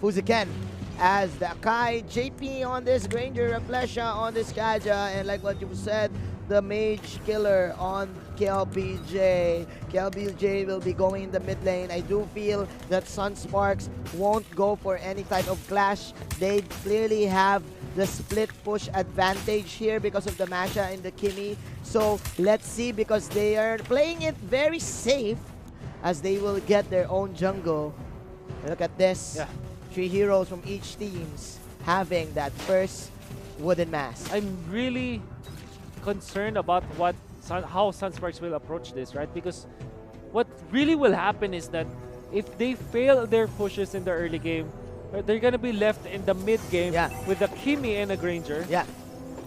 Fuziken as the Akai, JP on this Granger, Reflesha on this Kaja, and like what you said, the Mage Killer on KLBJ. KLBJ will be going in the mid lane. I do feel that Sunsparks won't go for any type of clash. They clearly have the split push advantage here because of the Masha and the Kimi. So let's see, because they are playing it very safe as they will get their own jungle. Look at this. Yeah. 3 heroes from each teams having that first wooden mask. I'm really concerned about how Sunsparks will approach this, right? Because what really will happen is that if they fail their pushes in the early game, they're gonna be left in the mid game with the Kimi and a Granger. Yeah.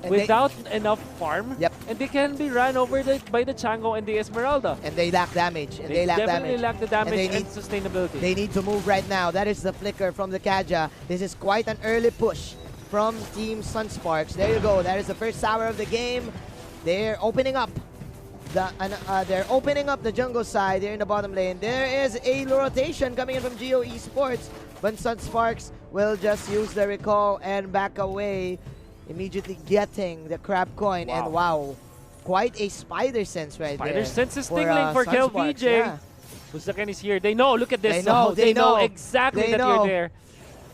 And without enough farm. Yep. And they can be run over by the Chango and the Esmeralda. And they lack damage. And they lack definitely damage. lack the damage and sustainability. They need to move right now. That is the flicker from the Kaja. This is quite an early push from Team Sunsparks. There you go. That is the first tower of the game. They're opening up the jungle side here in the bottom lane. There is a rotation coming in from Geo Esports, but Sunsparks will just use the recall and back away, immediately getting the crab coin. Wow. And wow, quite a spider sense right there. Spider sense is tingling for KLBJ. Yeah. Fuziken is here. They know. Look at this. They know exactly that you're there.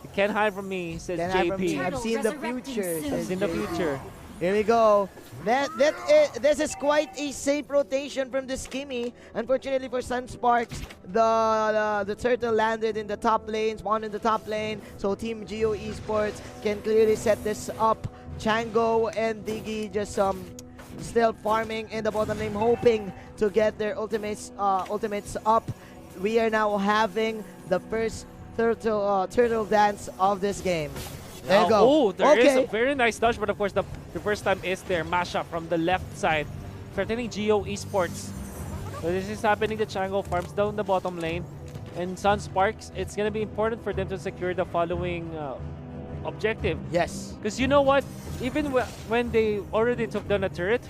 You can't hide from me, says JP. I've seen the future. I've seen the future. Here we go. This is quite a safe rotation from the Skimmy. Unfortunately for Sunsparks, the turtle landed in the top lane, spawned in the top lane. So Team Geo Esports can clearly set this up. Chango and Diggy just still farming in the bottom lane, hoping to get their ultimates up. We are now having the first turtle dance of this game. There you go. Oh, there is a very nice dodge, but of course the first time is their mashup from the left side, threatening Geo Esports. So this is happening. The Chango farms down the bottom lane, and Sunsparks, it's going to be important for them to secure the following objective. Yes. Because you know what? Even when they already took down a turret,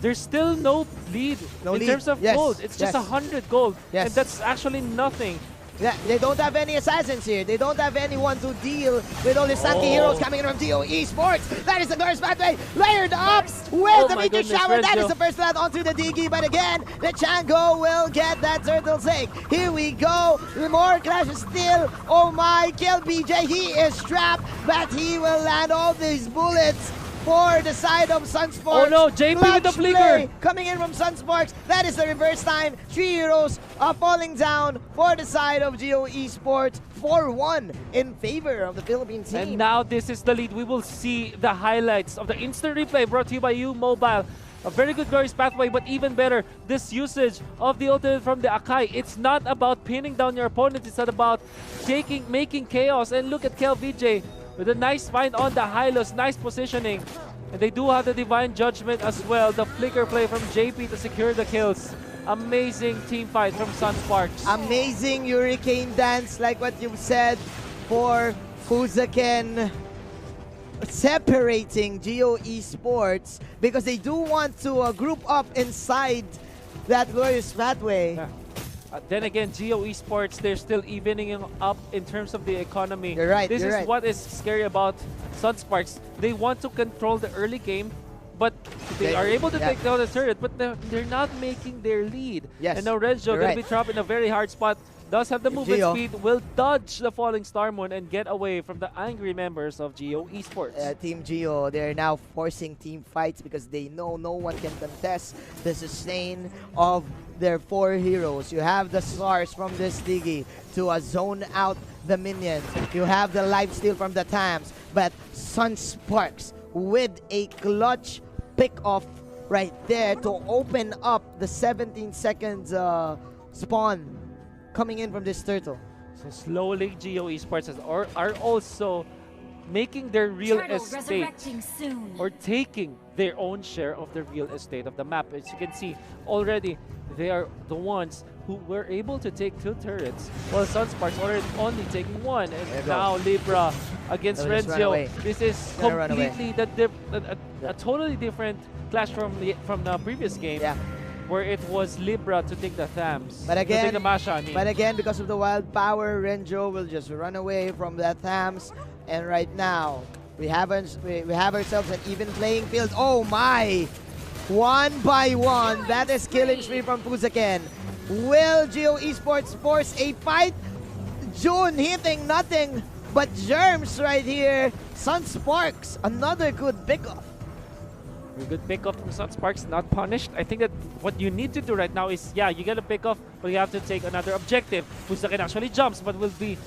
there's still no lead in terms of gold. It's just 100 gold, and that's actually nothing. Yeah, they don't have any assassins here. They don't have anyone to deal with all the Sanky heroes coming in from Geo Esports. That is the Glorious Pathway layered up with the meteor shower. That is the first blood onto the Diggy, but again, the Chango will get that turtle sake. Here we go. More clashes still. Oh my, KLBJ, he is trapped, but he will land all these bullets for the side of Sunsparks. Oh no, JP with the flicker. Coming in from Sunsparks. That is the reverse time. 3 heroes are falling down for the side of Geo Esports. 4-1 in favor of the Philippine team. And now this is the lead. We will see the highlights of the instant replay brought to you by Mlbb. A very good Glorious Pathway, but even better, this usage of the ultimate from the Akai. It's not about pinning down your opponent. It's not about making chaos. And look at KLBJ with a nice find on the Hylos, nice positioning. And they do have the Divine Judgment as well. The flicker play from JP to secure the kills. Amazing team fight from Sunsparks. Amazing Hurricane dance, like what you said, for Fuziken, separating Geo Esports because they do want to group up inside that Glorious Pathway. Yeah. Then again, Geo Esports, they're still evening up in terms of the economy. You're right. This is what is scary about Sunsparks. They want to control the early game, but they are able to take down the turret, but they're not making their lead. Yes. And now Renzo going to be trapped in a very hard spot. Does have the movement speed, will dodge the falling Star Moon and get away from the angry members of Geo Esports. Team Geo, they're now forcing team fights because they know no one can contest the sustain of their 4 heroes. You have the stars from this Diggy to zone out the minions. You have the lifesteal from the Tams, but Sunsparks with a clutch pick-off right there to open up the 17 seconds spawn coming in from this turtle. So slowly Geo Esports are also making their real estate or taking their own share of the real estate of the map. As you can see already, they are the ones who were able to take 2 turrets, while Sunsparks already only taking 1. And now Libra against Renzo. This is completely a totally different clash from the previous game. Yeah. where it was Libra to take the Thams. But again, to take the Masha, I mean. But again, because of the wild power, Renjo will just run away from that Thams. And right now, we have ourselves an even playing field. Oh my! 1 by 1. That is killing spree from Fuzaken. Will Geo Esports force a fight? June hitting nothing but germs right here. Sunsparks, another good pickoff. A good pickoff from Sunsparks, not punished. I think that what you need to do right now is, yeah, you get a pickoff, but you have to take another objective. Fuzaken actually jumps, but will be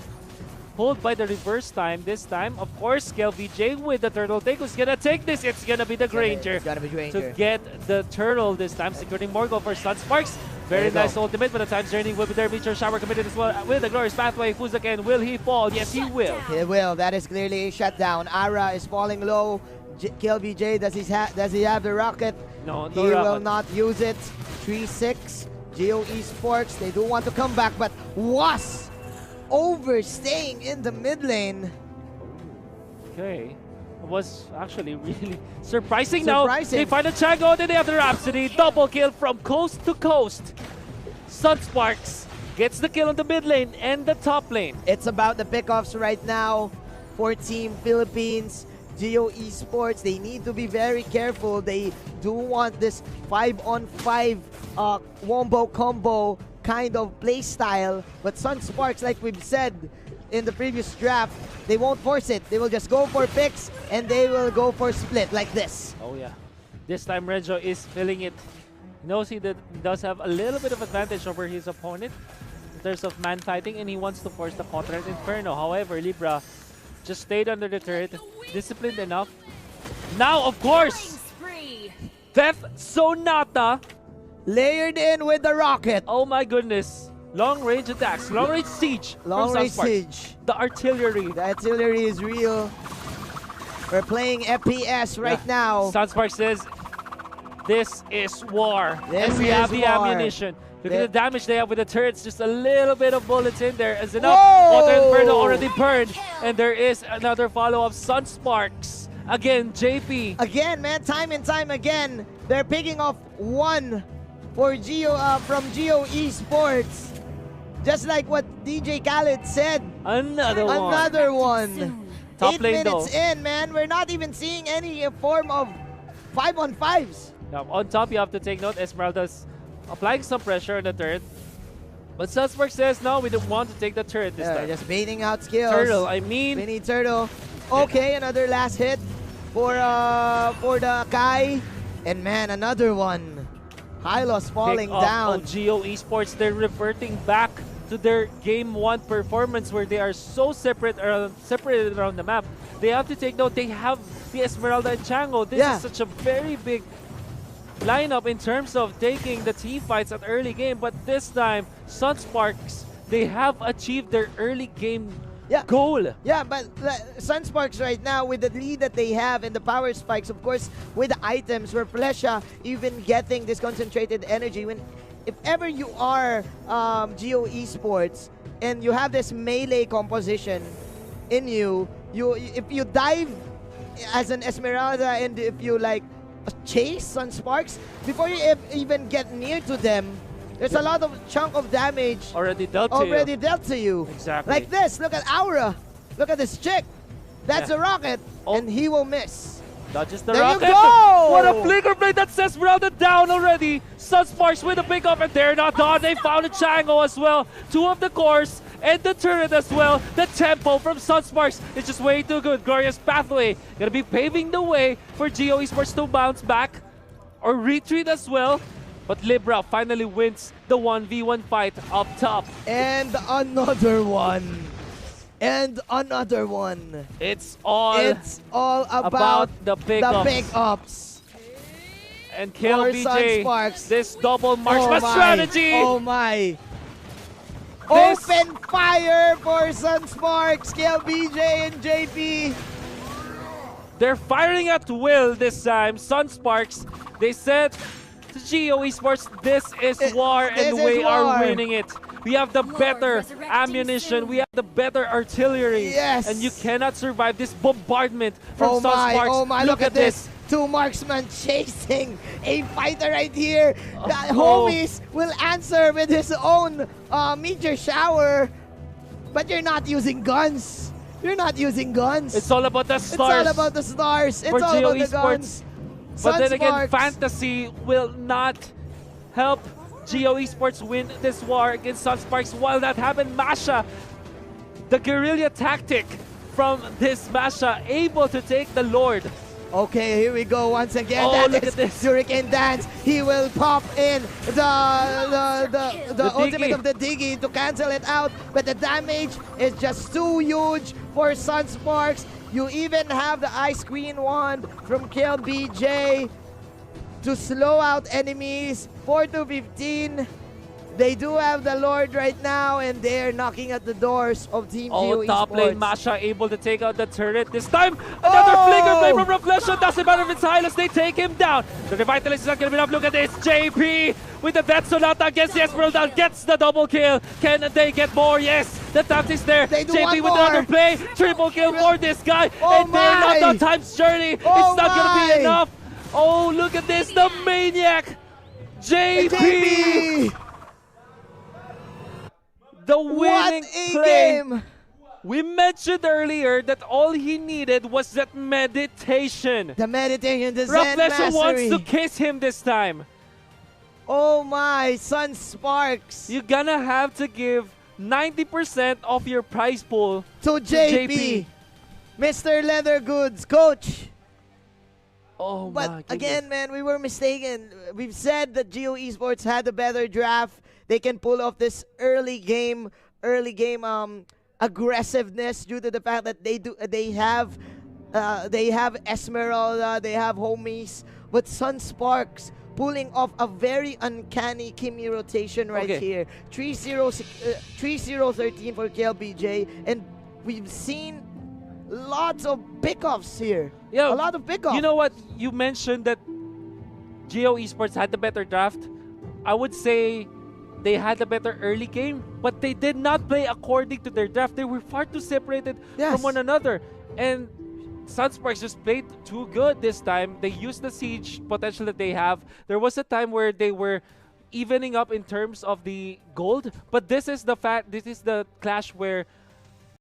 pulled by the reverse time this time. Of course, Mlbb with the turtle take. Who's gonna take this? It's gonna be the Granger. It's gonna be Granger. To get the turtle this time, securing more goal for Sunsparks. Very nice ultimate, but the time's journey will be there. Meteor Shower committed as well with the glorious pathway. Fuzaken, will he fall? Yes, he will. He will. That is clearly a shutdown. Ara is falling low. Mlbb, does he have the rocket? No, he will not use it. 3-6. Geo Esports, they do want to come back, but was overstaying in the mid lane. Okay. It was actually really surprising. Now they find a Chango, then they have the Rhapsody. Double kill from coast to coast. Sunsparks gets the kill on the mid lane and the top lane. It's about the pickoffs right now for Team Philippines. Geo Esports, they need to be very careful. They do want this 5-on-5 wombo combo kind of play style, but Sunsparks, like we've said in the previous draft, they won't force it. They will just go for picks and they will go for split like this. Oh yeah. This time Renjo is feeling it. He knows he does have a little bit of advantage over his opponent in terms of man fighting, and he wants to force the Contract Inferno. However, Libra just stayed under the turret, disciplined enough. Now, of course, Death Sonata layered in with the rocket. Oh my goodness. Long range attacks, long range siege. Long range siege. The artillery. The artillery is real. We're playing FPS right now. Sunsparks says, this is war. And we have the ammunition. Look at the damage they have with the turrets. Just a little bit of bullets in there is enough. Water Inferno already burned. And there is another follow-up. Sunsparks. Again, JP. Again, man, time and time again. They're picking off one for from Geo Esports. Just like what DJ Khaled said. Another one. Top 8 lane minutes in, man. We're not even seeing any form of 5-on-5s. Now, on top, you have to take note. Esmeralda's applying some pressure on the turret. But Sunsparks says, no, we don't want to take the turret this time. Just baiting out skills. Turtle, I mean. We need Turtle. Okay, another last hit for the Kai. And man, another one. Hylos falling down. Of Geo Esports, they're reverting back to their Game 1 performance where they are so separated around the map. They have to take note, they have the Esmeralda and Chango. This is such a very big lineup in terms of taking the team fights at early game, but this time, Sunsparks, they have achieved their early game goal. Yeah, but Sunsparks right now, with the lead that they have and the power spikes, of course, with the items, where Flesha even getting this concentrated energy. If ever you are Geo Esports and you have this melee composition in you, if you dive as an Esmeralda and if you like chase Sunsparks, before you even get near to them, there's a lot of chunk of damage already dealt to you. Exactly. Like this, look at Aura. Look at this chick. That's a rocket, and he will miss. Not just the there rocket. You go! What a flicker blade that says Esmeralda down already. Sunsparks with a pick up, and they're not done. They found a Chango as well. 2 of the cores and the turret as well. The tempo from Sunsparks is just way too good. Glorious pathway gonna be paving the way for Geo Esports to bounce back or retreat as well. But Libra finally wins the 1v1 fight up top. And another one. And another one. It's all about the pickups. And Mlbb, this double marksman strategy. Oh my. Open fire for Sunsparks, Mlbb and JP. They're firing at will this time. Sunsparks, they said to Geo Esports, this is war and we are winning it. We have the better ammunition, we have the better artillery. Yes. And you cannot survive this bombardment from Sunsparks. Oh my, look at this. Two marksmen chasing a fighter right here. Oh. Homies will answer with his own meteor shower. But you're not using guns. You're not using guns. It's all about the stars. It's all about the stars. It's for all Geo about the Esports. guns. But then again, Sunsparks. fantasy will not help Geo Esports win this war against Sunsparks. While that happened, Masha, the guerrilla tactic from this Masha, able to take the Lord. Okay, here we go once again. Oh, That look is at this. Hurricane Dance. He will pop in the ultimate Diggy. of the Diggy to cancel it out, but the damage is just too huge for Sunsparks. You even have the Ice Queen wand from KLBJ to slow out enemies. 4 to 15. They do have the Lord right now, and they're knocking at the doors of Team Geo Oh, top Esports. lane, Masha able to take out the turret. This time, another flicker play from Reflection. Doesn't matter if it's Hylas, they take him down. The Revitalize is not going to be enough. Look at this. JP with the Death Sonata against the Esmeralda gets the double kill. Can they get more? Yes, the tactics there. They do JP one with more. another play. Triple kill for this guy. Oh and they're not my. on Time's Journey. Oh It's not going to my. be enough. Oh, look at this. The Maniac. JP. The winning What a play. game! We mentioned earlier that all he needed was that meditation. The meditation, the Zen Reflection wants mastery. to kiss him this time. Oh my, Sunsparks You're gonna have to give 90% of your prize pool to JP. Mr. Leather Goods, coach. Oh my But goodness. again, man, we were mistaken. We've said that Geo Esports had the better draft. They can pull off this early game aggressiveness due to the fact that they have Esmeralda, they have homies, but Sunsparks pulling off a very uncanny Kimi rotation right Okay. here. 3-0-13 for KLBJ, and we've seen lots of pickoffs here. Yeah, a lot of pickoffs. You know what? You mentioned that Geo Esports had the better draft. I would say they had a better early game, but they did not play according to their draft. They were far too separated Yes. from one another. And Sunsparks just played too good this time. They used the siege potential that they have. There was a time where they were evening up in terms of the gold, but this is the clash where